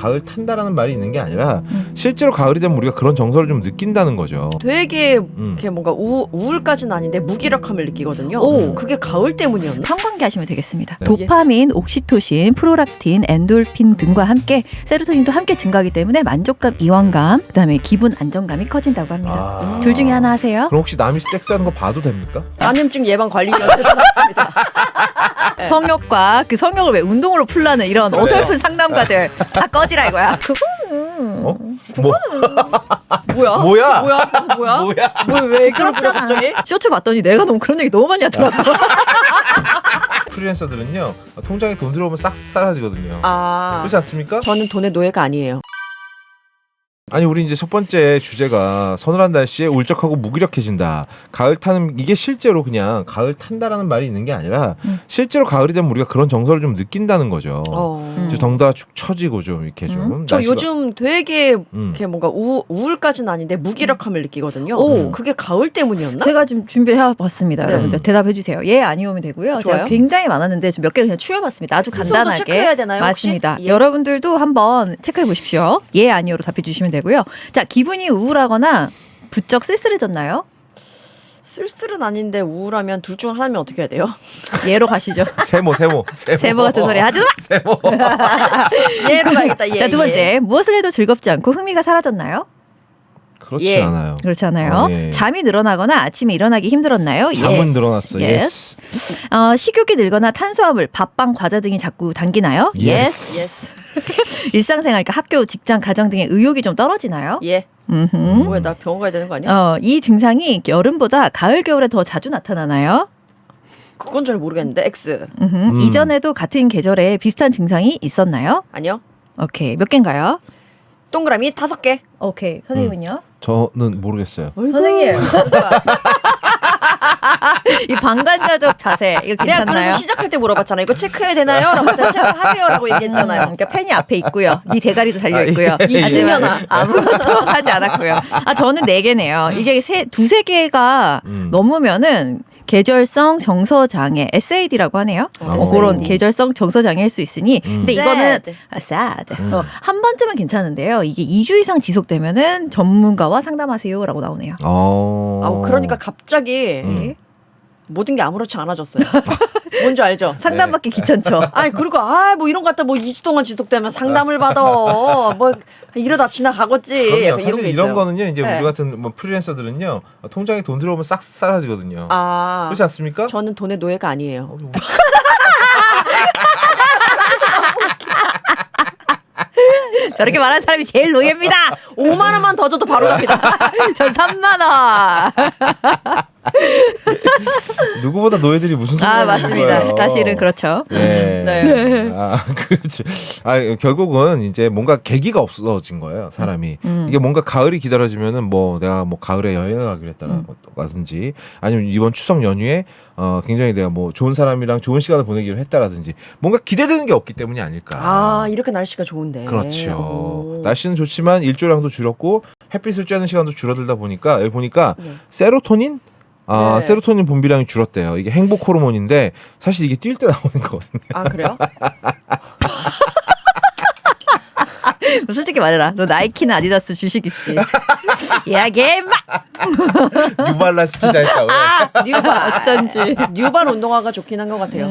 가을 탄다라는 말이 있는 게 아니라 실제로 가을이 되면 우리가 그런 정서를 좀 느낀다는 거죠. 되게 이렇게 뭔가 우울까지는 아닌데 무기력함을 느끼거든요. 오. 그게 가을 때문이었나? 상관계하시면 되겠습니다. 네. 도파민, 옥시토신, 프로락틴, 엔돌핀 등과 함께 세로토닌도 함께 증가하기 때문에 만족감, 이완감, 그다음에 기분 안정감이 커진다고 합니다. 둘 중에 하나 하세요. 그럼 혹시 남이 섹스하는 거 봐도 됩니까? 간염증 예방관리위원회에서 나왔습니다. 성욕과 그 성욕을 왜 운동으로 풀라는 이런 그래요. 어설픈 상담가들 다 꺼지라 이거야. 그거는 뭐? 뭐야? 뭐야? 뭐야? 왜 그렇더라 갑자기? 쇼츠 봤더니 내가 너무 그런 얘기 너무 많이 하더라고. 프리랜서들은요 통장에 돈 들어오면 싹 사라지거든요. 아, 그렇지 않습니까? 저는 돈의 노예가 아니에요. 아니 우리 이제 첫 번째 주제가 서늘한 날씨에 울적하고 무기력해진다. 가을 타는 이게 실제로 그냥 가을 탄다라는 말이 있는 게 아니라 실제로 가을이 되면 우리가 그런 정서를 좀 느낀다는 거죠. 이제 덩달아 축 처지고 좀 이렇게 좀. 저 날씨가- 요즘 되게 이렇게 뭔가 우울까지는 아닌데 무기력함을 느끼거든요. 오. 그게 가을 때문이었나? 제가 지금 준비를 해봤습니다. 네. 여러분들 대답해 주세요. 예 아니오면 되고요. 좋아요. 제가 굉장히 많았는데 좀 몇 개를 그냥 추려봤습니다. 아주 스스로도 간단하게. 체크해야 되나요, 혹시? 맞습니다. 예. 여러분들도 한번 체크해 보십시오. 예 아니오로 답해 주시면 되고요. 자 기분이 우울하거나 부쩍 쓸쓸해졌나요? 쓸쓸은 아닌데 우울하면 둘 중 하나면 어떻게 해야 돼요? 예로 가시죠. 세모. 세모 같은 소리 하지 마. 세모. 예로 가야겠다. 예, 자 두 번째 예. 무엇을 해도 즐겁지 않고 흥미가 사라졌나요? 그렇지 예. 않아요. 그렇지 않아요. 예. 잠이 늘어나거나 아침에 일어나기 힘들었나요? 잠은 Yes. 늘어났어. Yes. 예스. 식욕이 늘거나 탄수화물, 밥빵, 과자 등이 자꾸 당기나요? Yes. 예스. 일상생활, 그러니까 학교, 직장, 가정 등의 의욕이 좀 떨어지나요? 예. 음흠. 뭐야, 나 병원 가야 되는 거 아니야? 이 증상이 여름보다 가을, 겨울에 더 자주 나타나나요? 그건 잘 모르겠는데. X. 이전에도 같은 계절에 비슷한 증상이 있었나요? 아니요. 오케이. 몇 개인가요? 동그라미 5개. 오케이. 선생님은요? 저는 모르겠어요. 선생님. 이 방관자적 자세 이거 내가 괜찮나요? 그래서 시작할 때 물어봤잖아. 이거 체크해야 되나요? 라고 했더니 체크하세요라고 얘기했잖아요. 그러니까 펜이 앞에 있고요. 네 대가리도 달려 있고요. 예, 예. 하지만 아무것도 하지 않았고요. 저는 4개네요. 이게 두세 개가 넘으면은 계절성 정서 장애 (SAD)라고 하네요. 그런 SAD. 계절성 정서 장애일 수 있으니 근데 이거는 sad. 한 번쯤은 괜찮은데요. 이게 2주 이상 지속되면은 전문가와 상담하세요라고 나오네요. 그러니까 갑자기 네. 모든 게 아무렇지 않아졌어요. 뭔지 알죠? 상담받기 귀찮죠. 아니 그리고 뭐 이런 거 갖다 뭐 2주 동안 지속되면 상담을 받아. 뭐 이러다 지나가겠지. 그럼요. 약간 사실 이런 게 이런 있어요. 거는요. 이제 네. 우리 같은 뭐 프리랜서들은요. 통장에 돈 들어오면 싹 사라지거든요. 그렇지 않습니까? 저는 돈의 노예가 아니에요. 저렇게 말하는 사람이 제일 노예입니다. 5만 원만 더 줘도 바로 갑니다. 전 3만 원. 누구보다 노예들이 무슨 소리 맞습니다. 사실은 그렇죠. 네. 네. 그렇죠. 결국은 이제 뭔가 계기가 없어진 거예요, 사람이. 이게 뭔가 가을이 기다려지면은 뭐 내가 뭐 가을에 여행을 가기로 했다라든지 아니면 이번 추석 연휴에 굉장히 내가 뭐 좋은 사람이랑 좋은 시간을 보내기로 했다라든지 뭔가 기대되는 게 없기 때문이 아닐까. 이렇게 날씨가 좋은데. 그렇죠. 오. 날씨는 좋지만 일조량도 줄었고 햇빛을 쬐는 시간도 줄어들다 보니까 여기 보니까 세로토닌? 네. 세로토닌 분비량이 줄었대요. 이게 행복 호르몬인데 사실 이게 뛸 때 나오는 거거든요. 그래요? 너 솔직히 말해라. 너 나이키나 아디다스 주식 있지? 이야기해 마. 뉴발란스 투자했다. 왜? 뉴바 어쩐지. 뉴발 운동화가 좋긴 한 것 같아요.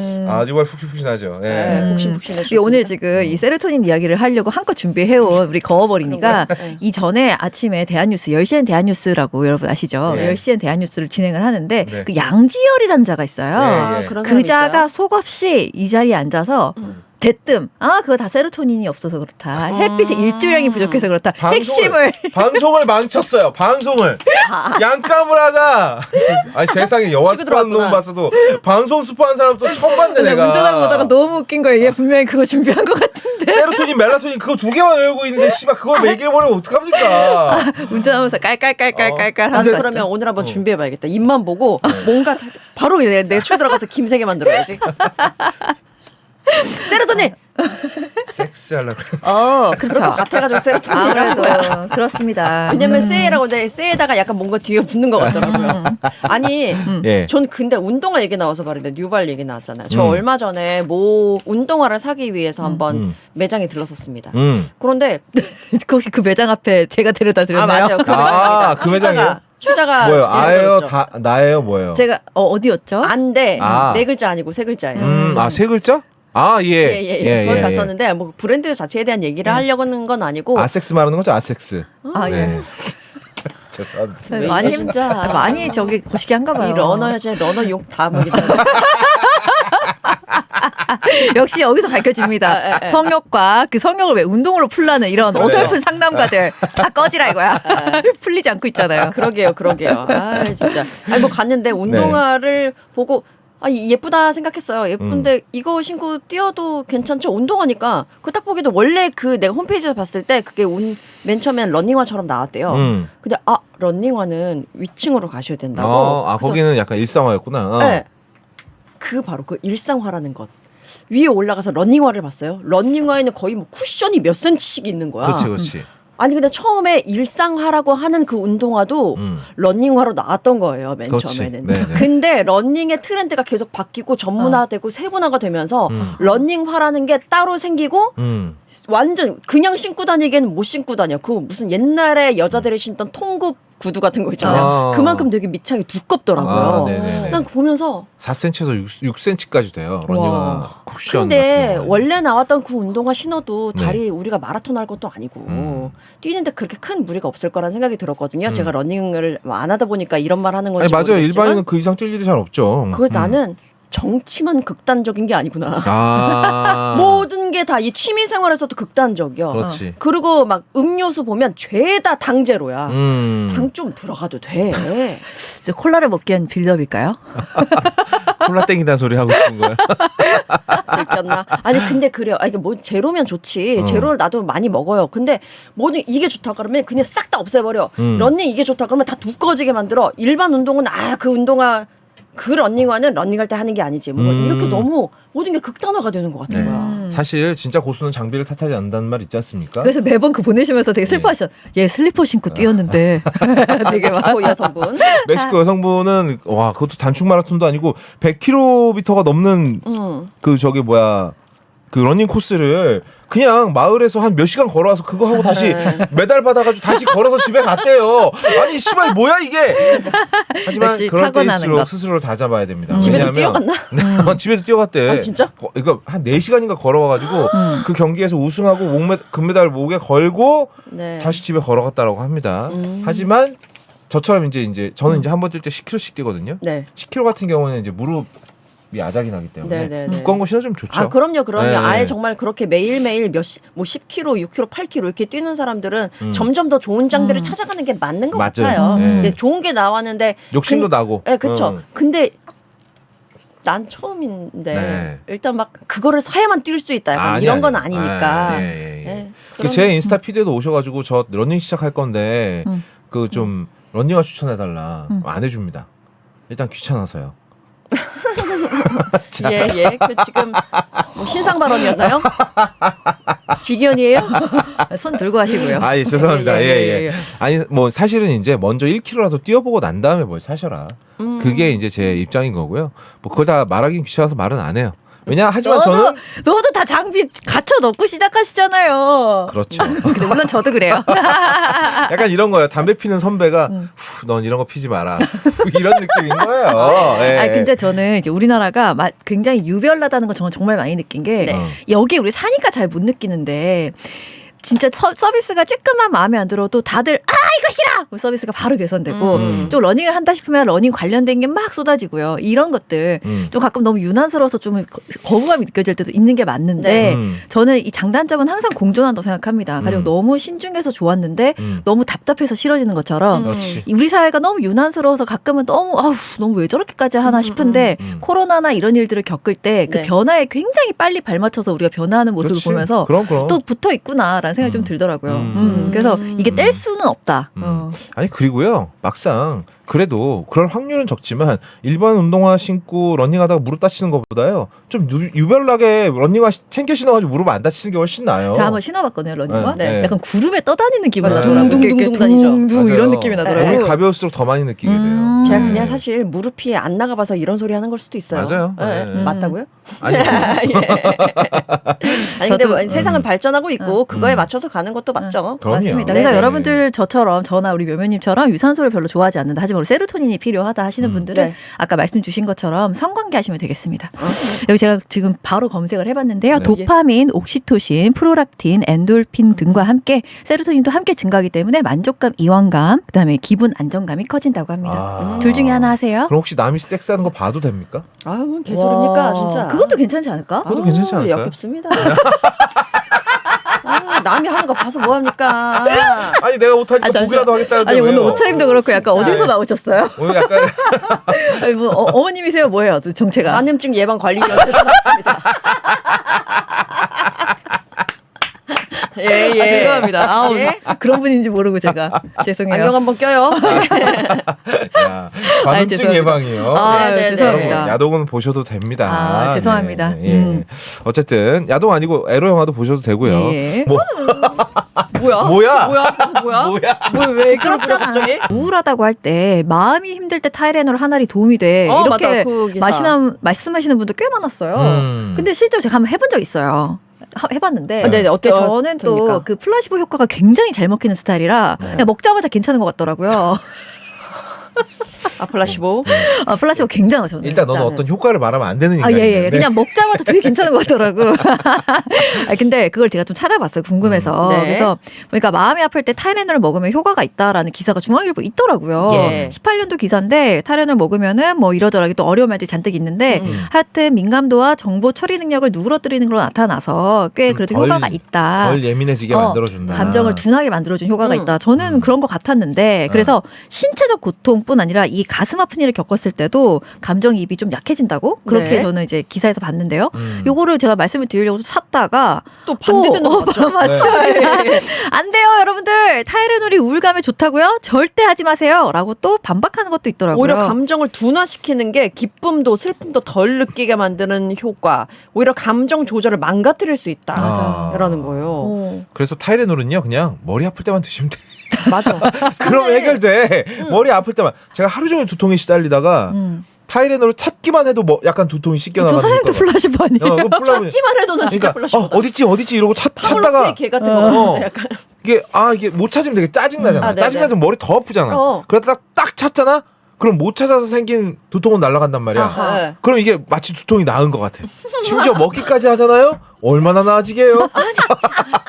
뉴발 푹신푹신하죠. 예. 네, 푹신푹신해. 우리 오늘 지금 이 세로토닌 이야기를 하려고 한껏 준비해온 우리 거워버리니까 이 전에 아침에 대한뉴스 10시엔 대한뉴스라고 여러분 아시죠? 네. 10시엔 대한뉴스를 진행을 하는데 네. 그 양지열이라는 자가 있어요. 네, 네. 그런 그 사람 자가 있어요? 속없이 이 자리에 앉아서 대뜸 그거 다 세로토닌이 없어서 그렇다. 햇빛의 일조량이 부족해서 그렇다. 핵심을 방송을 망쳤어요. 방송을 양까무라가 아니 세상에 영화 치고 스포하는 놈 들어왔구나. 봤어도 방송 스포한 사람도 처음 봤네 그래서 내가. 운전하고 오다가 너무 웃긴 거예요. 얘 분명히 그거 준비한 것 같은데. 세로토닌, 멜라토닌 그거 2개만 외우고 있는데 씨발 그걸 얘기해버리면 어떡합니까? 운전하면서 깔깔깔깔깔깔 나도 하면서 그러면 오늘 한번 준비해봐야겠다. 입만 보고 뭔가 바로 내 초 들어가서 김세게 만들어야지. 세로토닌 섹스 하려고. 그렇죠. 같아가지고 세로토닌. 아무래도 그렇습니다. 왜냐면 쎄라고 근데 쎄에다가 약간 뭔가 뒤에 붙는 것 같더라고요. 아니, 예. 전 근데 운동화 얘기 나와서 말인데 뉴발 얘기 나왔잖아요. 저 음. 얼마 전에 운동화를 사기 위해서 한번 매장에 들렀었습니다. 그런데 혹시 그 매장 앞에 제가 데려다 드렸나요? 맞아요. 그 매장입니다. 그 매장이에요? 휴자가 뭐예요? 내려가 아예요? 있죠. 다 나예요? 뭐예요? 제가 어디였죠? 안돼 아. 네 글자 아니고 세 글자예요. 세 글자? 예. 거기 갔었는데 뭐 브랜드 자체에 대한 얘기를 하려는 건 아니고 아섹스 말하는 거죠? 아섹스. 아, 예. 네. 죄송합니다. 왜 많이 이게 진짜 많이 저기 고시기한가 봐요. 이 러너여제 러너 욕다 먹이다. 역시 여기서 밝혀집니다. 성욕과 그 성욕을 왜 운동으로 풀라는 이런 그래요. 어설픈 상담가들 다 꺼지라 이거야. 풀리지 않고 있잖아요. 그러게요. 아 진짜. 아니 뭐 갔는데 운동화를 보고 예쁘다 생각했어요. 예쁜데 이거 신고 뛰어도 괜찮죠? 운동화니까 그 딱 보기도 원래 그 내가 홈페이지에서 봤을 때 그게 맨 처음엔 러닝화처럼 나왔대요. 근데 러닝화는 위층으로 가셔야 된다고. 그래서 거기는 약간 일상화였구나. 네. 바로 그 일상화라는 것. 위에 올라가서 러닝화를 봤어요. 러닝화에는 거의 뭐 쿠션이 몇 센치씩 있는 거야. 그렇지. 아니 근데 처음에 일상화라고 하는 그 운동화도 러닝화로 나왔던 거예요. 맨 그렇지. 처음에는. 네네. 근데 러닝의 트렌드가 계속 바뀌고 전문화되고 세분화가 되면서 러닝화라는 게 따로 생기고 완전 그냥 신고 다니기에는 못 신고 다녀. 그 무슨 옛날에 여자들이 신던 통굽 구두 같은 거 있잖아요. 그만큼 되게 밑창이 두껍더라고요. 네네네. 난 보면서 4cm에서 6cm까지 돼요. 러닝화 쿠션. 근데 같은 거. 원래 나왔던 그 운동화 신어도 네. 다리 우리가 마라톤 할 것도 아니고 뛰는데 그렇게 큰 무리가 없을 거라는 생각이 들었거든요. 제가 러닝을 안 하다 보니까 이런 말 하는 건지 맞아요. 모르겠지만 일반인은 그 이상 뛸 일이 잘 없죠. 그걸 나는 정치만 극단적인 게 아니구나. 모든 게 다 이 취미 생활에서도 극단적이야. 그렇지. 그리고 막 음료수 보면 죄다 당제로야. 당 좀 들어가도 돼. 이제 콜라를 먹기 위한 빌드업일까요? 콜라 땡기다는 소리 하고 싶은 거야. 들켰나? 아니 근데 그래요. 이게 뭐 제로면 좋지. 제로를 나도 많이 먹어요. 근데 뭐든 이게 좋다 그러면 그냥 싹 다 없애버려. 러닝 이게 좋다 그러면 다 두꺼워지게 만들어. 일반 운동은 그 운동화 그 러닝화는 러닝할 때 하는 게 아니지. 뭐 이렇게 너무 모든 게 극단화가 되는 것 같은 거야. 사실 진짜 고수는 장비를 탓하지 않는다는 말 있지 않습니까? 그래서 매번 그 보내시면서 되게 슬퍼하셨. 얘 슬리퍼 신고 뛰었는데 되게 멕시코 여성분. 멕시코 여성분은 와 그것도 단축 마라톤도 아니고 100km가 넘는 그 러닝 코스를 그냥 마을에서 한 몇 시간 걸어와서 그거 하고 다시 메달 받아가지고 다시 걸어서 집에 갔대요. 아니 씨발 뭐야 이게. 하지만 역시 그럴 타고나는 때일수록 것. 스스로를 다잡아야 됩니다. 집에도 왜냐하면 뛰어갔나? 집에도 뛰어갔대. 아, 진짜? 이거 한 4시간인가 걸어와가지고 그 경기에서 우승하고 금메달 목에 걸고 네. 다시 집에 걸어갔다라고 합니다. 하지만 저처럼 이제 저는 이제 한 번 뛸 때 10km씩 뛰거든요. 네. 10km 같은 경우는 이제 무릎이 아작이 나기 때문에 네네네. 두꺼운 거 신어주면 좋죠. 그럼요. 네. 아예 정말 그렇게 매일매일 10km, 6km, 8km 이렇게 뛰는 사람들은 점점 더 좋은 장비를 찾아가는 게 맞는 것 맞아요. 같아요. 네. 근데 좋은 게 나왔는데 욕심도 나고. 네, 그렇죠. 근데 난 처음인데 네. 일단 막 그거를 사야만 뛸 수 있다. 약간 이런 건 아니니까. 예. 그런 제 인스타 피드에도 오셔가지고 저 러닝 시작할 건데 그 좀 러닝화 추천해달라. 안 해줍니다. 일단 귀찮아서요. 예. 그 지금 뭐 신상 발언이었나요? 직연이에요? 손 들고 하시고요. 예, 죄송합니다. 예. 예. 아니 뭐 사실은 이제 먼저 1km라도 뛰어보고 난 다음에 뭘 사셔라. 그게 이제 제 입장인 거고요. 뭐 그걸 다 말하긴 귀찮아서 말은 안 해요. 하지만 저는 너도 다 장비 갖춰 넣고 시작하시잖아요. 그렇죠. 근데 물론 저도 그래요. 약간 이런 거예요. 담배 피는 선배가 넌 이런 거 피지 마라. 이런 느낌인 거예요. 예. 아니 근데 저는 이제 우리나라가 굉장히 유별나다는 거 저는 정말 많이 느낀 게 네. 여기 우리 사니까 잘 못 느끼는데 진짜 서비스가 조금만 마음에 안 들어도 다들 이거 싫어! 서비스가 바로 개선되고 좀 러닝을 한다 싶으면 러닝 관련된 게 막 쏟아지고요. 이런 것들 좀 가끔 너무 유난스러워서 좀 거부감이 느껴질 때도 있는 게 맞는데 네. 저는 이 장단점은 항상 공존한다고 생각합니다. 그리고 너무 신중해서 좋았는데 너무 답답해서 싫어지는 것처럼 그렇지. 우리 사회가 너무 유난스러워서 가끔은 너무 왜 저렇게까지 하나 싶은데 코로나나 이런 일들을 겪을 때 그 네. 변화에 굉장히 빨리 발맞춰서 우리가 변화하는 모습을 그렇지. 보면서 그럼. 또 붙어 있구나라는 생각이 좀 들더라고요. 그래서 이게 뗄 수는 없다. 아니 그리고요 막상 그래도 그럴 확률은 적지만 일반 운동화 신고 러닝하다가 무릎 다치는 것보다요 좀 유별나게 러닝화 챙겨 신어가지고 무릎 안 다치는 게 훨씬 나아요. 제가 한번 신어봤거든요 러닝화. 네. 약간 구름에 떠다니는 기분 맞아요. 나더라고요. 둥둥둥둥 이렇게 다니죠. 둥둥 맞아요. 이런 느낌이 나더라고요. 몸이 가벼울수록 더 많이 느끼게 돼요. 제가 네. 그냥 사실 무릎이 안 나가봐서 이런 소리 하는 걸 수도 있어요. 맞아요. 네. 네. 맞다고요? 아니 예. 아니 근데 뭐 저도, 세상은 발전하고 있고 그거에 맞춰서 가는 것도 맞죠. 그럼요. 맞습니다. 네, 그래서 네. 여러분들 저처럼 저나 우리 묘묘님처럼 유산소를 별로 좋아하지 않는다. 하지만 우리 세로토닌이 필요하다 하시는 분들은 네. 아까 말씀 주신 것처럼 성관계 하시면 되겠습니다. 여기 제가 지금 바로 검색을 해봤는데요. 네. 도파민, 옥시토신, 프로락틴, 엔돌핀 등과 함께 세로토닌도 함께 증가하기 때문에 만족감, 이완감, 그다음에 기분 안정감이 커진다고 합니다. 아. 둘 중에 하나 하세요. 그럼 혹시 남이 섹스하는 거 봐도 됩니까? 아, 뭔 개소리입니까, 와, 진짜. 그것도 괜찮지 않을까? 그것도 괜찮지 않을까요? 역겹습니다. 아, 남이 하는 거 봐서 뭐 합니까? 아니 내가 못하니까 잠시만. 보기라도 하겠다는데 아니 오늘 왜요? 옷차림도 그렇고 약간 진짜. 어디서 나오셨어요? 오늘 약간 아니, 뭐 어머님이세요? 뭐예요? 정체가? 간염증 예방 관리위원회에서 나왔습니다. 예, 예. 아, 죄송합니다. 아우, 예? 그런 분인지 모르고 제가 죄송해요. 안경 한번 껴요. 야, 관음증 죄송합니다. 예방이요. 아, 네, 네, 죄송합니다. 여러분, 야동은 보셔도 됩니다. 아, 죄송합니다. 네, 예. 어쨌든 야동 아니고 에로 영화도 보셔도 되고요. 예. 뭐 뭐야? 뭐야? 뭐야? 뭐야? 왜 그렇게 갑자기? 우울하다고 할 때 마음이 힘들 때 타이레놀 한 알이 도움이 돼. 이렇게 맞다, 그 기사. 말씀하시는 분들 꽤 많았어요. 음. 근데 실제로 제가 한번 해본 적 있어요. 해봤는데 아, 네네, 어때요? 저는 또 어떻습니까? 그 플라시보 효과가 굉장히 잘 먹히는 스타일이라 그냥 먹자마자 괜찮은 것 같더라고요. 아플라시보. 아, 플라시보 굉장히 저는. 일단 너는 일단은. 어떤 효과를 말하면 안 되는 아, 인간이에요. 예, 예. 그냥 먹자마자 되게 괜찮은 것 같더라고. 아, 근데 그걸 제가 좀 찾아봤어요. 궁금해서. 네. 그래서 그러니까 마음이 아플 때 타이레놀을 먹으면 효과가 있다라는 기사가 중앙일보에 있더라고요. 예. 18년도 기사인데 타이레놀 먹으면은 뭐 이러저러하게 또 어려운 말들이 잔뜩 있는데 하여튼 민감도와 정보 처리 능력을 누그러뜨리는 걸로 나타나서 꽤 그래도 덜- 효과가 있다. 덜 예민해지게 만들어준다. 감정을 둔하게 만들어준 효과가 있다. 저는 음. 그런 것 같았는데 그래서 신체적 고통뿐 아니라 이 가슴 아픈 일을 겪었을 때도 감정이입이 좀 약해진다고 그렇게 네. 저는 이제 기사에서 봤는데요. 음. 요거를 제가 말씀을 드리려고 찾다가 또 반대되는 거 맞죠? 맞습니다. 안 돼요, 여러분들. 타이레놀이 우울감에 좋다고요? 절대 하지 마세요.라고 또 반박하는 것도 있더라고요. 오히려 감정을 둔화시키는 게 기쁨도 슬픔도 덜 느끼게 만드는 효과. 오히려 감정 조절을 망가뜨릴 수 있다. 맞아. 라는 거예요. 어. 그래서 타이레놀은요 그냥 머리 아플 때만 드시면 돼. 맞아. 그러면 해결돼. 머리 아플 때만. 제가 하루 종일 두통에 시달리다가 타이레놀을 찾기만 해도 뭐 약간 두통이 저 씻겨나가지고. 선생님도 플라시보 아니에요? 찾기만 해도는 진짜 그러니까 플라시보다. 어딨지 이러고 찾다가 파울로프의 개 같은 거. 약간. 이게 못 찾으면 되게 짜증 나잖아. 아, 네네. 짜증 나면 머리 더 아프잖아. 그러다 딱 찾잖아. 그럼 못 찾아서 생긴 두통은 날아간단 말이야. 아하. 네. 그럼 이게 마치 두통이 나은 것 같아. 심지어 먹기까지 하잖아요. 얼마나 나아지게요?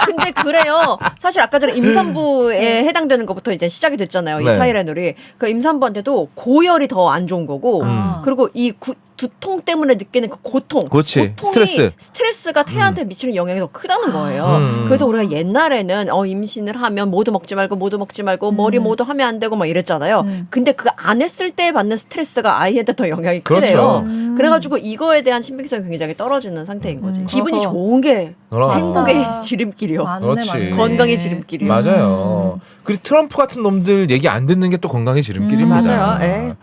근데 그래요. 사실 아까 전에 임산부에 해당되는 것부터 이제 시작이 됐잖아요. 네. 이 타이레놀이. 그 임산부한테도 고열이 더 안 좋은 거고, 음. 그리고 이 두통 때문에 느끼는 그 고통, 그렇지. 고통이 스트레스가 태아한테 미치는 영향이 더 크다는 거예요. 음. 그래서 우리가 옛날에는 임신을 하면 모두 먹지 말고 머리 모두 하면 안 되고 막 이랬잖아요. 근데 그거 안 했을 때 받는 스트레스가 아이한테 더 영향이 크대요. 그렇죠. 그래가지고 이거에 대한 신빙성이 굉장히 떨어지는 상태인 거지. 기분이 어허. 좋은 게 그럼. 행복의 아. 지름길이요. 맞네, 그렇지. 맞네. 건강의 지름길이요. 맞아요. 그리고 트럼프 같은 놈들 얘기 안 듣는 게 또 건강의 지름길입니다. 맞아요. 예.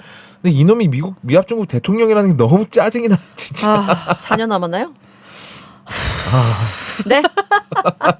근데 이놈이 미합 중국 대통령이라는 게 너무 짜증이 나 진짜. 아, 4년 남았나요? 네?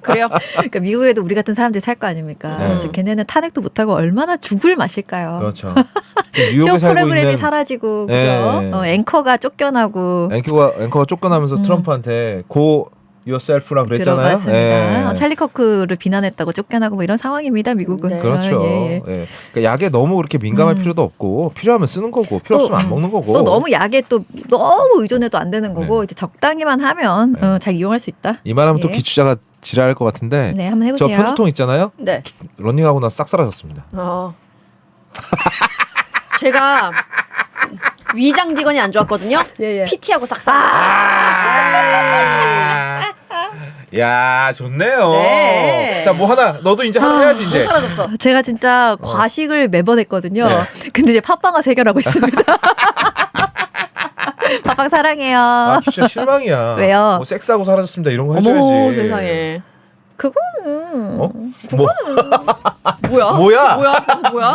그래요. 그러니까 미국에도 우리 같은 사람들이 살 거 아닙니까? 네. 근데 걔네는 탄핵도 못하고 얼마나 죽을 마실까요? 그렇죠. 쇼 뉴욕에 살고 프로그램이 있는 사라지고 그죠? 네. 앵커가 쫓겨나고 앵커가 쫓겨나면서 트럼프한테 go yourself라 그랬잖아요. 맞습니다. 예. 찰리 커크를 비난했다고 쫓겨나고 뭐 이런 상황입니다. 미국은. 네. 그렇죠. 아, 예, 예. 예. 그러니까 약에 너무 그렇게 민감할 필요도 없고 필요하면 쓰는 거고 필요 없으면 안 먹는 거고. 또 너무 약에 또 너무 의존해도 안 되는 거고 네. 이제 적당히만 하면 네. 잘 이용할 수 있다. 이 말하면 또 예. 기추자가 지랄할 것 같은데. 네, 한번 저 해보세요. 편두통 있잖아요. 네. 러닝하고 나서 싹 사라졌습니다. 제가 위장 기관이 안 좋았거든요. 예, 예. PT하고 싹싹. 야 좋네요. 네. 자 뭐 하나 너도 이제 하나 해야지 이제. 사라졌어. 제가 진짜 과식을 매번 했거든요. 네. 근데 이제 팟빵을 해결하고 있습니다. 팟빵 사랑해요. 아 진짜 실망이야. 왜요? 뭐 섹스하고 사라졌습니다 이런 거 해줘야지. 어머 세상에. 그거는 어? 뭐 뭐야? 뭐야? 뭐야?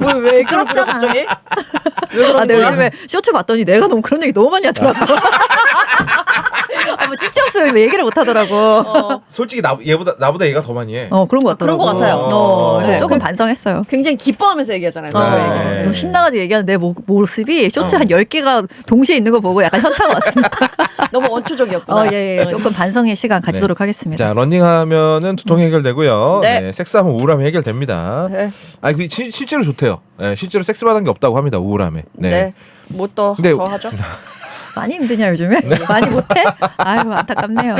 뭐야? 왜 그러고 갑자기? 아, 내가 요즘에 쇼츠 봤더니 내가 너무 그런 얘기 너무 많이 하더라고. 아, 뭐 찝찝 없으면 왜 얘기를 못 하더라고. 솔직히 나보다 얘가 더 많이 해. 그런 것 같더라고. 그런 것 같아요. 그래서 네. 조금 반성했어요. 굉장히 기뻐하면서 얘기하잖아요. 네. 그래서 신나가지고 얘기하는 내 모습이 쇼츠 한 10개가 동시에 있는 거 보고 약간 현타가 왔습니다. 너무 원초적이었구나. 예. 조금 반성의 시간 가지도록 하겠습니다. 자, 러닝하면은 두통 해결되고요. 네. 네, 섹스하면 우울함이 해결됩니다. 네. 아니, 그 실제로 좋대요. 네, 실제로 섹스받은 게 없다고 합니다. 우울함에. 네. 네. 뭐 또 근데- 더 하죠? 많이 힘드냐 요즘에? 많이 못해? 아유 안타깝네요.